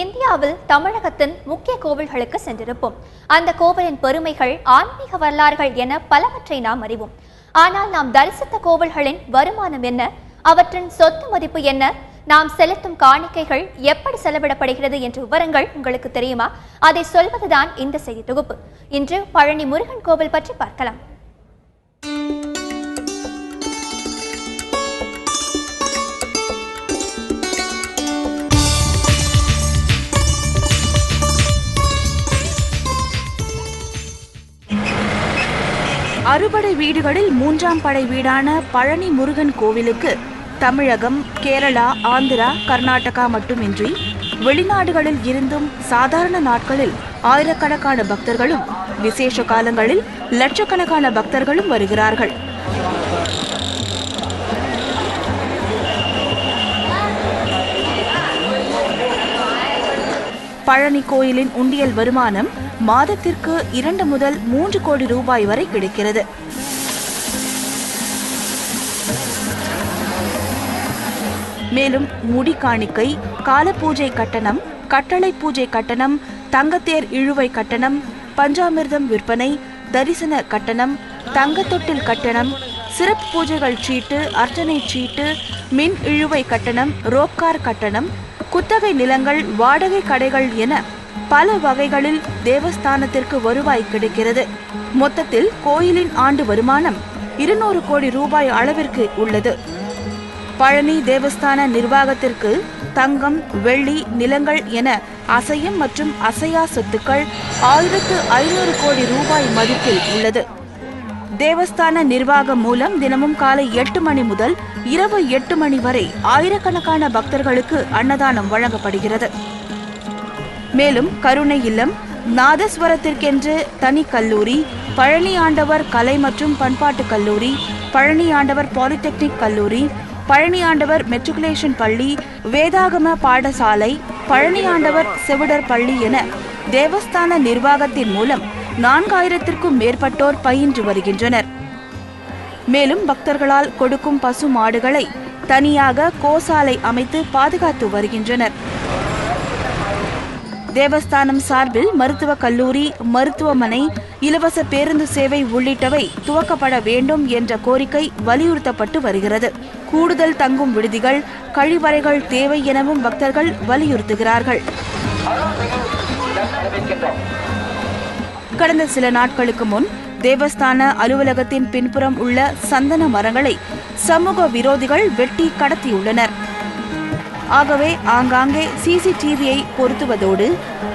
இந்தியாவில் தமிழகத்தின் முக்கிய கோவில்களுக்கு சென்றிருப்போம். அந்த கோவிலின் பெருமைகள், ஆன்மீக வரலாறுகள் என பலவற்றை நாம் அறிவோம். ஆனால் நாம் தரிசித்த கோவில்களின் வருமானம் என்ன, அவற்றின் சொத்து மதிப்பு என்ன, நாம் செலுத்தும் காணிக்கைகள் எப்படி செலவிடப்படுகிறது என்ற விவரங்கள் உங்களுக்கு தெரியுமா? அதை சொல்வதுதான் இந்த செய்தி தொகுப்பு. இன்று பழனி முருகன் கோவில் பற்றி பார்க்கலாம். அறுபடை வீடுகளில் மூன்றாம் படை வீடான பழனி முருகன் கோவிலுக்கு தமிழகம், கேரளா, ஆந்திரா, கர்நாடகா மட்டுமின்றி வெளிநாடுகளில் இருந்தும் சாதாரண நாட்களில் ஆயிரக்கணக்கான பக்தர்களும், விசேஷ காலங்களில் லட்சக்கணக்கான பக்தர்களும் வருகிறார்கள். பழனி கோயிலின் உண்டியல் வருமானம் மாதத்திற்கு 2 முதல் 3 கோடி ரூபாய் வரை கிடைக்கிறது. மேலும் முடி காணிக்கை, கால பூஜை கட்டணம், கட்டளை பூஜை கட்டணம், தங்கத்தேர் இழுவை கட்டணம், பஞ்சாமிர்தம் விற்பனை, தரிசன கட்டணம், தங்கத்தொட்டில் கட்டணம், சிறப்பு பூஜைகள் சீட்டு, அர்ச்சனை சீட்டு, மின் இழுவை கட்டணம், ரோப்கார் கட்டணம், குத்தகை நிலங்கள், வாடகை கடைகள் என பல வகைகளில் தேவஸ்தானத்திற்கு வருவாய் கிடைக்கிறது. மொத்தத்தில் கோயிலின் ஆண்டு வருமானம் 200 கோடி ரூபாய் அளவிற்கு உள்ளது. பழனி தேவஸ்தான நிர்வாகத்திற்கு தங்கம், வெள்ளி, நிலங்கள் என அசையும் மற்றும் அசையா சொத்துக்கள் 1500 கோடி ரூபாய் மதிப்பில் உள்ளது. தேவஸ்தான நிர்வாகம் மூலம் தினமும் காலை 8 மணி முதல் இரவு 8 மணி வரை ஆயிரக்கணக்கான பக்தர்களுக்கு அன்னதானம் வழங்கப்படுகிறது. மேலும் கருணை இல்லம், நாதஸ்வரத்திற்கென்று தனி கல்லூரி, பழனி ஆண்டவர் கலை மற்றும் பண்பாட்டு கல்லூரி, பழனி ஆண்டவர் பாலிடெக்னிக் கல்லூரி, பழனி ஆண்டவர் மெட்ரிகுலேஷன் பள்ளி, வேதாகம பாடசாலை, பழனி ஆண்டவர் செவிடர் பள்ளி என தேவஸ்தான நிர்வாகத்தின் மூலம் 4000க்கும் மேற்பட்டோர் பயின்று வருகின்றனர். மேலும் பக்தர்களால் கொடுக்கும் பசு மாடுகளை தனியாக கோசாலை அமைத்து பாதுகாத்து வருகின்றனர். தேவஸ்தானம் சார்பில் மருத்துவக் கல்லூரி, மருத்துவமனை, இலவச பேருந்து சேவை உள்ளிட்டவை துவக்கப்பட வேண்டும் என்ற கோரிக்கை வலியுறுத்தப்பட்டு வருகிறது. கூடுதல் தங்கும் விடுதிகள், கழிவறைகள் தேவை எனவும் பக்தர்கள் வலியுறுத்துகிறார்கள். கடந்த சில நாட்களுக்கு முன் தேவஸ்தான அலுவலகத்தின் பின்புறம் உள்ள சந்தன மரங்களை சமூக விரோதிகள் வெட்டி கடத்தியுள்ளனர். ஆகவே ஆங்காங்கே சிசிடிவியை பொருத்துவதோடு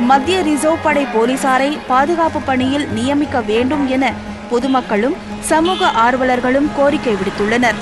மத்திய ரிசர்வ் படை போலீசாரை பாதுகாப்பு பணியில் நியமிக்க வேண்டும் என பொதுமக்களும் சமூக ஆர்வலர்களும் கோரிக்கை விடுத்துள்ளனர்.